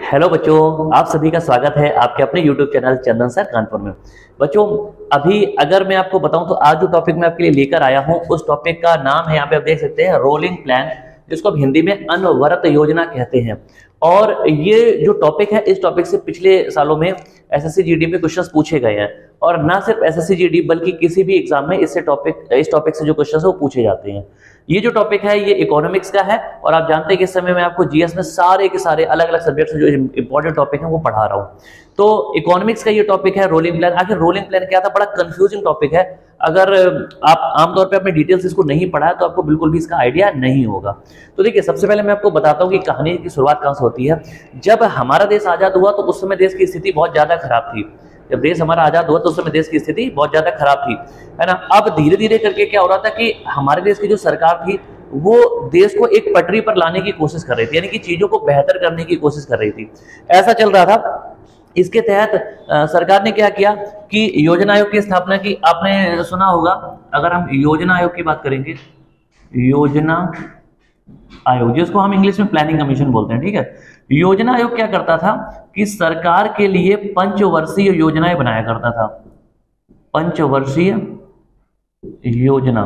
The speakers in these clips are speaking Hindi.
हेलो बच्चों, आप सभी का स्वागत है आपके अपने YouTube चैनल चंदन सर कानपुर में। बच्चों, अभी अगर मैं आपको बताऊं तो आज जो टॉपिक मैं आपके लिए लेकर आया हूं उस टॉपिक का नाम है, यहाँ पे आप देख सकते हैं, रोलिंग प्लान, जिसको आप हिंदी में अनवरत योजना कहते हैं। और ये जो टॉपिक है, इस टॉपिक से पिछले सालों में एसएससी जीडी में क्वेश्चंस पूछे गए हैं, और ना सिर्फ एसएससी जीडी बल्कि किसी भी एग्जाम में इस टॉपिक से जो क्वेश्चंस है वो पूछे जाते हैं। ये जो टॉपिक है ये इकोनॉमिक्स का है, और आप जानते हैं कि इस समय मैं आपको जीएस में सारे के सारे अलग अलग सब्जेक्ट से जो इंपॉर्टेंट टॉपिक है वो पढ़ा रहा हूँ। तो इकोनॉमिक्स का ये टॉपिक है रोलिंग प्लान। आखिर रोलिंग प्लान क्या था? बड़ा कंफ्यूजिंग टॉपिक है। अगर आप आमतौर पे अपने डिटेल्स इसको नहीं पढ़ा है तो आपको बिल्कुल भी इसका आइडिया नहीं होगा। तो देखिए, सबसे पहले मैं आपको बताता हूँ कि कहानी की शुरुआत कहाँ से होती है। जब हमारा देश आजाद हुआ तो उस समय देश की स्थिति बहुत ज्यादा खराब थी। जब देश हमारा आजाद हुआ तो उस समय देश की स्थिति बहुत ज्यादा खराब थी, है ना। अब धीरे धीरे करके क्या हो रहा था कि हमारे देश की जो सरकार थी वो देश को एक पटरी पर लाने की कोशिश कर रही थी, यानी कि चीजों को बेहतर करने की कोशिश कर रही थी। ऐसा चल रहा था। इसके तहत सरकार ने क्या किया कि योजना आयोग की स्थापना की। आपने सुना होगा, अगर हम योजना आयोग की बात करेंगे, योजना आयोग जिसको हम इंग्लिश में प्लानिंग कमीशन बोलते हैं, ठीक है। योजना आयोग क्या करता था कि सरकार के लिए पंचवर्षीय योजनाएं बनाया करता था। पंचवर्षीय योजना,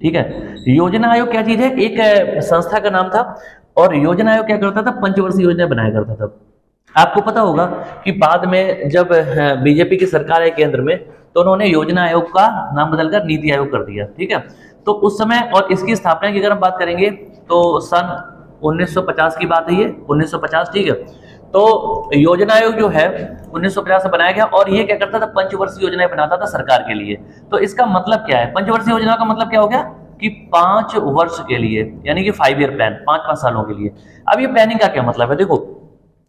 ठीक है। योजना आयोग क्या चीज है? एक संस्था का नाम था, और योजना आयोग क्या करता था? पंचवर्षीय योजना बनाया करता था। आपको पता होगा कि बाद में जब बीजेपी की सरकार है केंद्र में, तो उन्होंने योजना आयोग का नाम बदलकर नीति आयोग कर दिया, ठीक है। तो उस समय, और इसकी स्थापना की अगर हम बात करेंगे तो सन 1950 की बात है, ये 1950, ठीक है। तो योजना आयोग जो है 1950 से बनाया गया, और ये क्या करता था? पंचवर्षीय योजनाएं बनाता था सरकार के लिए। तो इसका मतलब क्या है? पंचवर्षीय योजना का मतलब क्या हो गया कि 5 वर्ष के लिए, यानी कि 5 ईयर प्लान, 5 सालों के लिए। अब ये प्लानिंग का क्या मतलब है? देखो,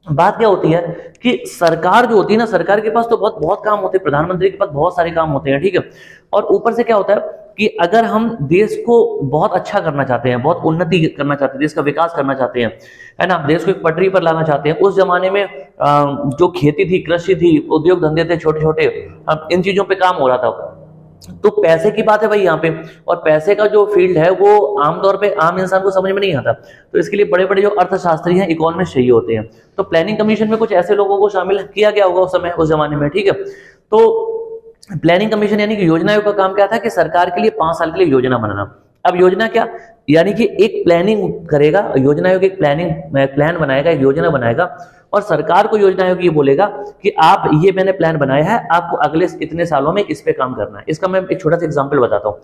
बात क्या होती है कि सरकार जो होती है ना, सरकार के पास तो बहुत बहुत काम होते हैं, प्रधानमंत्री के पास बहुत सारे काम होते हैं, ठीक है। और ऊपर से क्या होता है कि अगर हम देश को बहुत अच्छा करना चाहते हैं, बहुत उन्नति करना चाहते हैं, देश का विकास करना चाहते हैं, है ना, देश को एक पटरी पर लाना चाहते हैं। उस जमाने में जो खेती थी, कृषि थी, उद्योग धंधे थे छोटे छोटे, इन चीजों पे काम हो रहा था। तो पैसे की बात है भाई यहाँ पे, और पैसे का जो फील्ड है वो आमतौर पे आम इंसान को समझ में नहीं आता। तो इसके लिए बड़े बड़े जो अर्थशास्त्री हैं, इकोनॉमिस्ट चाहिए होते हैं। तो प्लानिंग कमीशन में कुछ ऐसे लोगों को शामिल किया गया होगा उस समय, उस जमाने में, ठीक है। तो प्लानिंग कमीशन यानी कि योजना आयोग का काम क्या था कि सरकार के लिए 5 साल के लिए योजना बनाना। अब योजना क्या, यानी कि एक प्लानिंग करेगा योजना आयोग, एक प्लान बनाएगा, एक योजना बनाएगा, और सरकार को योजना आयोग ये बोलेगा कि आप, ये मैंने प्लान बनाया है, आपको अगले इतने सालों में इस पे काम करना है। इसका मैं एक छोटा सा एग्जांपल बताता हूँ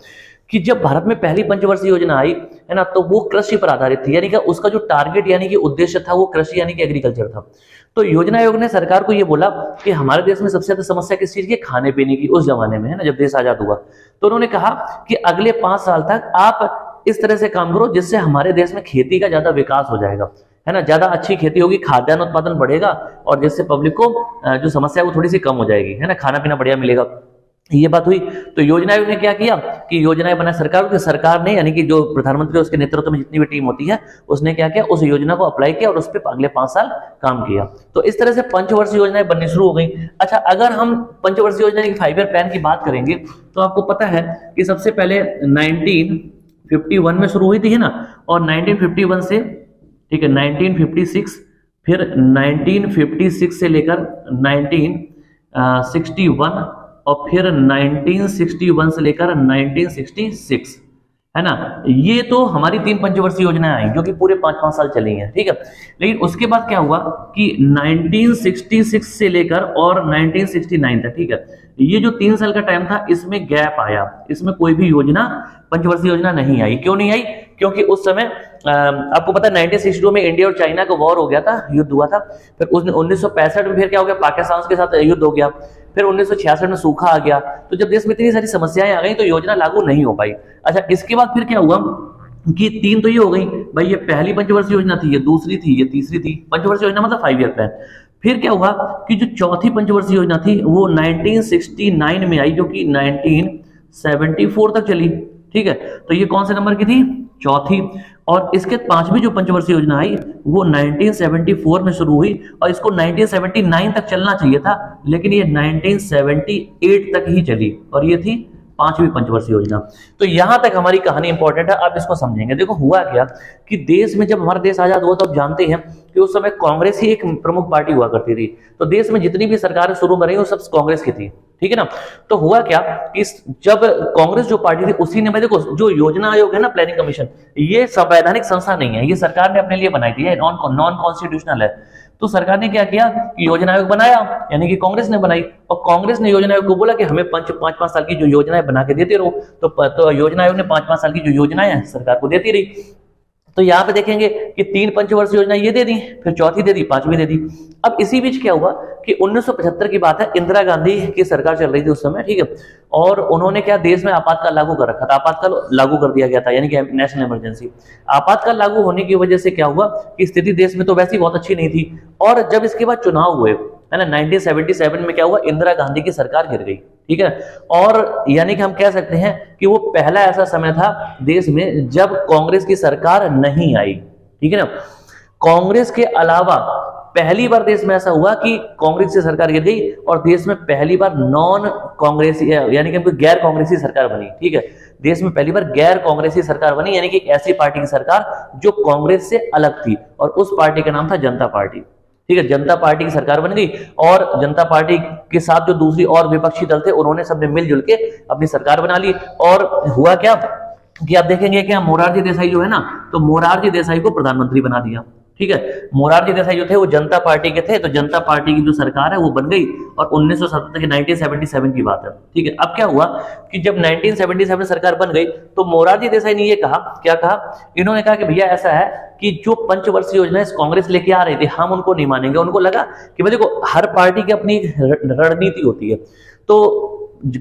कि जब भारत में पहली पंचवर्षीय योजना आई, है ना, तो वो कृषि पर आधारित थी, यानी कि उसका जो टारगेट यानी कि उद्देश्य था वो कृषि यानी कि एग्रीकल्चर था। तो योजना आयोग ने सरकार को ये बोला कि हमारे देश में सबसे ज्यादा समस्या किस चीज की? खाने पीने की, उस जमाने में, है ना, जब देश आजाद हुआ। तो उन्होंने कहा कि अगले 5 साल तक आप इस तरह से काम करो जिससे हमारे देश में खेती का ज्यादा विकास हो जाएगा, है ना, ज्यादा अच्छी खेती होगी, खाद्यान्न उत्पादन बढ़ेगा, और जिससे पब्लिक को जो समस्या है वो थोड़ी सी कम हो जाएगी, है ना, खाना पीना बढ़िया मिलेगा। ये बात हुई। तो योजना आयोग ने क्या किया कि योजनाएं बनाई सरकार ने, यानी कि जो प्रधानमंत्री उसके नेतृत्व में जितनी भी टीम होती है, उसने क्या किया, उस योजना को अप्लाई किया और उस पर अगले 5 साल काम किया। तो इस तरह से पंचवर्षीय योजनाएं बननी शुरू हो गई। अच्छा, अगर हम पंचवर्षीय योजना की 5 ईयर प्लान की बात करेंगे तो आपको पता है कि सबसे पहले 1951 में शुरू हुई थी, है ना, और 1951 से, ठीक है, 1956, फिर 1956 से लेकर 1961, और फिर 1961 से लेकर 1966, है ना। ये तो हमारी 3 पंचवर्षीय योजनाएं आई जो कि पूरे 5-5 साल चली हैं, ठीक है। लेकिन उसके बाद क्या हुआ कि 1966 से लेकर और 1969 तक, ठीक है, ये जो 3 साल का टाइम था, इसमें गैप आया, इसमें कोई भी योजना, पंचवर्षीय योजना नहीं आई। क्यों नहीं आई? क्योंकि उस समय आपको पता है 1962 में इंडिया और चाइना का वॉर हो गया था, युद्ध हुआ था। फिर उसने 1965 में फिर क्या हो गया, पाकिस्तान के साथ युद्ध हो गया। फिर 1966 में सूखा आ गया। तो जब देश में इतनी सारी समस्याएं आ गई तो योजना लागू नहीं हो पाई। अच्छा, इसके बाद फिर क्या हुआ कि 3 तो ये हो गई भाई, ये पहली पंचवर्षीय योजना थी, ये दूसरी थी, ये तीसरी थी। पंचवर्षीय योजना मतलब 5 ईयर प्लान। फिर क्या हुआ कि जो चौथी पंचवर्षीय योजना थी वो 1969 में आई, जो कि 1974 तक चली, ठीक है। तो ये कौन से नंबर की थी? चौथी। और इसके 5वीं जो पंचवर्षीय योजना आई वो 1974 में शुरू हुई, और इसको 1979 तक चलना चाहिए था, लेकिन ये 1978 तक ही चली, और ये थी 5वीं पंचवर्षीय योजना। तो यहां तक हमारी कहानी इंपॉर्टेंट है, आप इसको समझेंगे। देखो हुआ क्या कि देश में जब हमारा देश आजाद हुआ तो आप जानते हैं कि उस समय कांग्रेस ही एक प्रमुख पार्टी हुआ करती थी। तो देश में जितनी भी सरकारें शुरू में रही वो सब कांग्रेस की थी, ठीक है ना। तो हुआ क्या कि जब कांग्रेस जो पार्टी थी उसी ने, देखो जो योजना आयोग है ना, प्लानिंग कमीशन, ये संवैधानिक संस्था नहीं है, ये सरकार ने अपने लिए बनाई थी, नॉन कॉन्स्टिट्यूशनल है। तो सरकार ने क्या किया कि योजना आयोग बनाया, यानी कि कांग्रेस ने बनाई, और कांग्रेस ने योजना आयोग को बोला कि हमें 5-5 साल की जो योजनाएं बना के देते रहो। तो योजना आयोग ने 5-5 साल की जो योजनाएं हैं सरकार को देती रही। तो यहाँ पे देखेंगे कि 3 पंचवर्षीय योजना ये दे दी, फिर चौथी दे दी, 5वीं दे दी। अब इसी बीच क्या हुआ कि 1975 की बात है, इंदिरा गांधी की सरकार चल रही थी उस समय, ठीक है, और उन्होंने क्या देश में आपातकाल लागू कर रखा था, आपातकाल लागू कर दिया गया था, यानी कि नेशनल इमरजेंसी। आपातकाल लागू होने की वजह से क्या हुआ कि स्थिति देश में तो वैसे ही बहुत अच्छी नहीं थी, और जब इसके बाद चुनाव हुए है ना 1977 में, क्या हुआ, इंदिरा गांधी की सरकार गिर गई, ठीक है। और यानी कि हम कह सकते हैं कि वो पहला ऐसा समय था देश में जब कांग्रेस की सरकार नहीं आई, ठीक है ना। कांग्रेस के अलावा पहली बार देश में ऐसा हुआ कि कांग्रेस की सरकार गिर गई और देश में पहली बार नॉन कांग्रेसी, यानी कि गैर कांग्रेसी सरकार बनी, ठीक है। देश में पहली बार गैर कांग्रेसी सरकार बनी, यानी कि एक ऐसी पार्टी की सरकार जो कांग्रेस से अलग थी, और उस पार्टी का नाम था जनता पार्टी, ठीक है। जनता पार्टी की सरकार बन गई, और जनता पार्टी के साथ जो दूसरी और विपक्षी दल थे उन्होंने सबने मिलजुल के अपनी सरकार बना ली। और हुआ क्या कि आप देखेंगे कि मोरारजी देसाई जो है ना, तो मोरारजी देसाई को प्रधानमंत्री बना दिया, ठीक है। मोरारजी देसाई जो थे वो जनता पार्टी के थे, तो जनता पार्टी की जो सरकार है वो बन गई, और 1977 की बात है, ठीक है। अब क्या हुआ कि जब 1977 सरकार बन गई तो मोरारजी देसाई ने ये कहा, क्या कहा, इन्होंने कहा कि भैया ऐसा है कि जो पंचवर्षीय योजना कांग्रेस लेके आ रही थी हम उनको नहीं मानेंगे। उनको लगा कि भाई देखो हर पार्टी की अपनी रणनीति होती है, तो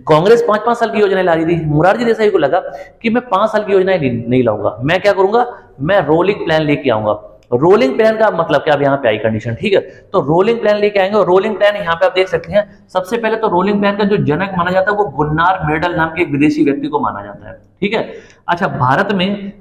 कांग्रेस 5-5 साल की योजनाएं ला रही थी, मोरारजी देसाई को लगा कि मैं 5 साल की योजनाएं नहीं लाऊंगा, मैं क्या करूंगा, मैं रोलिंग प्लान लेके आऊंगा। रोलिंग प्लान का मतलब क्या, अब यहाँ पे आई कंडीशन, ठीक है। तो रोलिंग प्लान लेके आएंगे, और रोलिंग प्लान यहाँ पे आप देख सकते हैं, सबसे पहले तो रोलिंग प्लान का जो जनक माना जाता है वो गुन्नार मेडल नाम के एक विदेशी व्यक्ति को माना जाता है, ठीक है। अच्छा, भारत में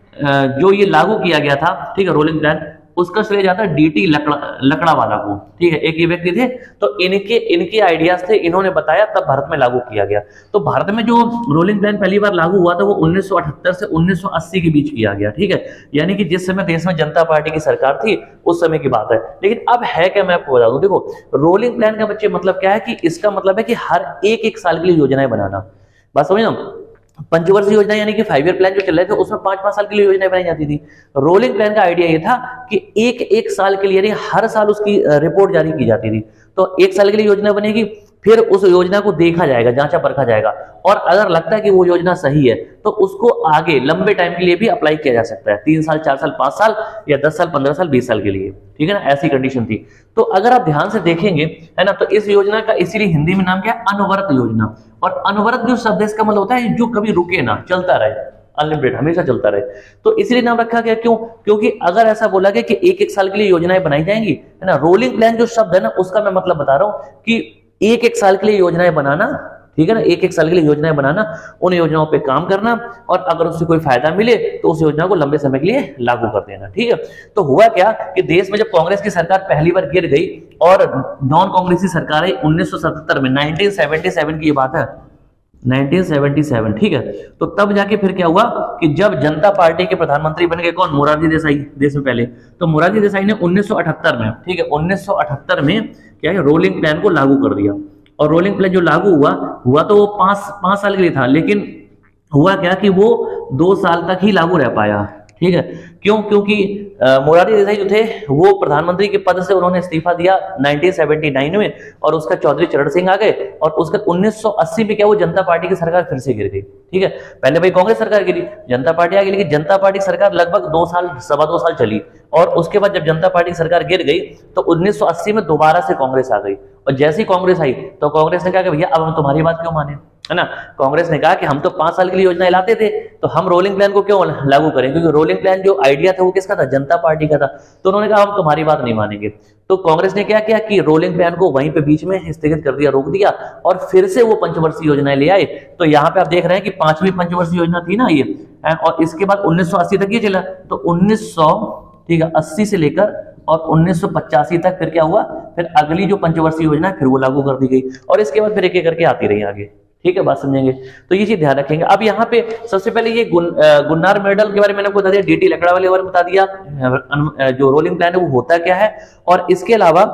जो ये लागू किया गया था, ठीक है, रोलिंग प्लान, उसका श्रेय जाता है डीटी लकड़ावाला को, ठीक है। एक ये व्यक्ति थे, तो इनके आइडियाज थे, इन्होंने बताया, तब भारत में लागू किया गया। तो भारत में जो रोलिंग प्लान पहली बार लागू हुआ था वो 1978 से 1980 के बीच किया गया, ठीक है। यानी कि जिस समय देश में जनता पार्टी की सरकार थी उस समय की बात है। लेकिन अब है क्या, मैं आपको बता दूं, देखो रोलिंग प्लान का बच्चे मतलब क्या है कि इसका मतलब है कि हर एक साल के लिए योजनाएं बनाना, बात समझ ना। पंचवर्षीय योजना यानी कि 5 ईयर प्लान जो चल रहे थे उसमें 5-5 साल के लिए योजनाएं बनाई जाती थी। रोलिंग प्लान का आइडिया ये था कि एक साल के लिए, यानी हर साल उसकी रिपोर्ट जारी की जाती थी। तो 1 साल के लिए योजना बनेगी, फिर उस योजना को देखा जाएगा, जांचा परखा जाएगा, और अगर लगता है कि वो योजना सही है तो उसको आगे लंबे टाइम के लिए भी अप्लाई किया जा सकता है, 3 साल, 4 साल, 5 साल, या 10 साल, 15 साल, 20 साल के लिए, ठीक है ना। ऐसी कंडीशन थी। तो अगर आप ध्यान से देखेंगे, है ना, तो इस योजना का इसीलिए हिंदी में नाम क्या है, अनवरत योजना। और अनवरत जो शब्द इसका मतलब होता है जो कभी रुके ना, चलता रहे, अनलिमिटेड, हमेशा चलता रहे। तो इसलिए नाम रखा गया, क्यों, क्योंकि अगर ऐसा बोला गया कि 1-1 साल के लिए योजनाएं बनाई जाएंगी, है ना। रोलिंग प्लान जो शब्द है ना, उसका मैं मतलब बता रहा हूं कि 1-1 साल के लिए योजनाएं बनाना, ठीक है ना, 1-1 साल के लिए योजनाएं बनाना, उन योजनाओं पे काम करना, और अगर उससे कोई फायदा मिले तो उस योजना को लंबे समय के लिए लागू कर देना, ठीक है। तो हुआ क्या कि देश में जब कांग्रेस की सरकार पहली बार गिर गई और नॉन कांग्रेसी सरकार आई 1977 में, 1977 की ये बात है, 1977, ठीक है। तो तब जाके फिर क्या हुआ कि जब जनता पार्टी के प्रधानमंत्री बन गए कौन, मोरारजी देसाई, देश में पहले। तो मोरारजी देसाई ने 1978 में, ठीक है, 1978 में क्या है, रोलिंग प्लान को लागू कर दिया। और रोलिंग प्लान जो लागू हुआ तो वो 5 साल के लिए था, लेकिन हुआ क्या कि वो 2 साल तक ही लागू रह पाया, ठीक है। क्यों, क्योंकि मोरारजी देसाई जो थे वो प्रधानमंत्री के पद से उन्होंने इस्तीफा दिया 1979 में, और उसका चौधरी चरण सिंह आ गए, और उसका 1980 में क्या, वो जनता पार्टी की सरकार फिर से गिर गई, ठीक है। पहले भाई कांग्रेस सरकार गिरी, जनता पार्टी आ गई, लेकिन जनता पार्टी की सरकार लगभग 2 साल, 2.25 साल चली, और उसके बाद जब जनता पार्टी की सरकार गिर गई तो 1980 में दोबारा से कांग्रेस आ गई। और जैसे ही कांग्रेस आई तो कांग्रेस ने कहा कि भैया अब हम तुम्हारी बात क्यों माने, है ना। कांग्रेस ने कहा कि हम तो 5 साल के लिए योजनाएं लाते थे, तो हम रोलिंग प्लान को क्यों लागू करें, क्योंकि रोलिंग प्लान जो आइडिया था वो किसका था, जनता पार्टी का था। तो उन्होंने कहा हम तुम्हारी बात नहीं मानेंगे। तो कांग्रेस ने क्या किया कि रोलिंग प्लान को वहीं पे बीच में स्थगित कर दिया, रोक दिया, और फिर से वो पंचवर्षीय योजनाएं ले आए। तो यहाँ पे आप देख रहे हैं कि 5वीं पंचवर्षीय योजना थी ना ये, और इसके बाद 1980 तक ये चला। तो 1980 से लेकर और 1985 तक फिर क्या हुआ, फिर अगली जो पंचवर्षीय योजना है फिर वो लागू कर दी गई, और इसके बाद फिर एक एक करके आती रही आगे, ठीक है, बात समझेंगे। तो ये चीज ध्यान रखेंगे। अब यहाँ पे सबसे पहले ये गुन्नार मेडल के बारे में मैंने आपको बता दिया, डीटी लकड़ा वाले बारे में बता दिया, जो रोलिंग प्लान है वो होता क्या है। और इसके अलावा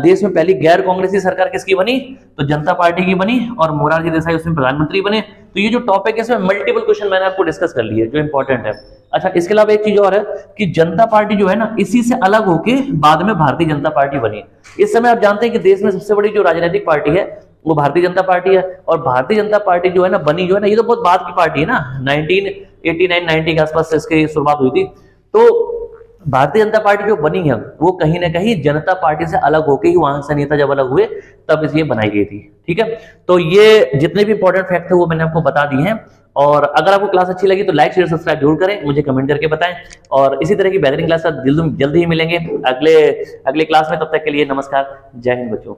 देश में पहली गैर कांग्रेसी सरकार किसकी बनी, तो जनता पार्टी की बनी, और मोरारजी देसाई उसमें प्रधानमंत्री बने। तो ये जो टॉपिक है इसमें मल्टीपल क्वेश्चन मैंने आपको डिस्कस कर लिए जो इंपॉर्टेंट है। अच्छा, इसके अलावा एक चीज और है कि जनता पार्टी जो है ना, इसी से अलग होके बाद में भारतीय जनता पार्टी बनी। इस समय आप जानते हैं कि देश में सबसे बड़ी जो राजनीतिक पार्टी है वो भारतीय जनता पार्टी है। और भारतीय जनता पार्टी जो है ना बनी, जो है ना, ये तो बहुत बाद की पार्टी है ना, 1989-90 के आसपास से इसकी शुरुआत हुई थी। तो भारतीय जनता पार्टी जो बनी है वो कहीं ना कहीं जनता पार्टी से अलग होके ही, वहां से नेता जब अलग हुए तब इसलिए बनाई गई थी। ठीक है, तो ये जितने भी इंपॉर्टेंट फैक्ट है वो मैंने आपको बता दिए हैं। और अगर आपको क्लास अच्छी लगी तो लाइक शेयर सब्सक्राइब जरूर करें, मुझे कमेंट करके बताएं। और इसी तरह की बेहतरीन क्लास जल्दी ही मिलेंगे अगले क्लास में। तब तक के लिए नमस्कार, जय हिंद बच्चों।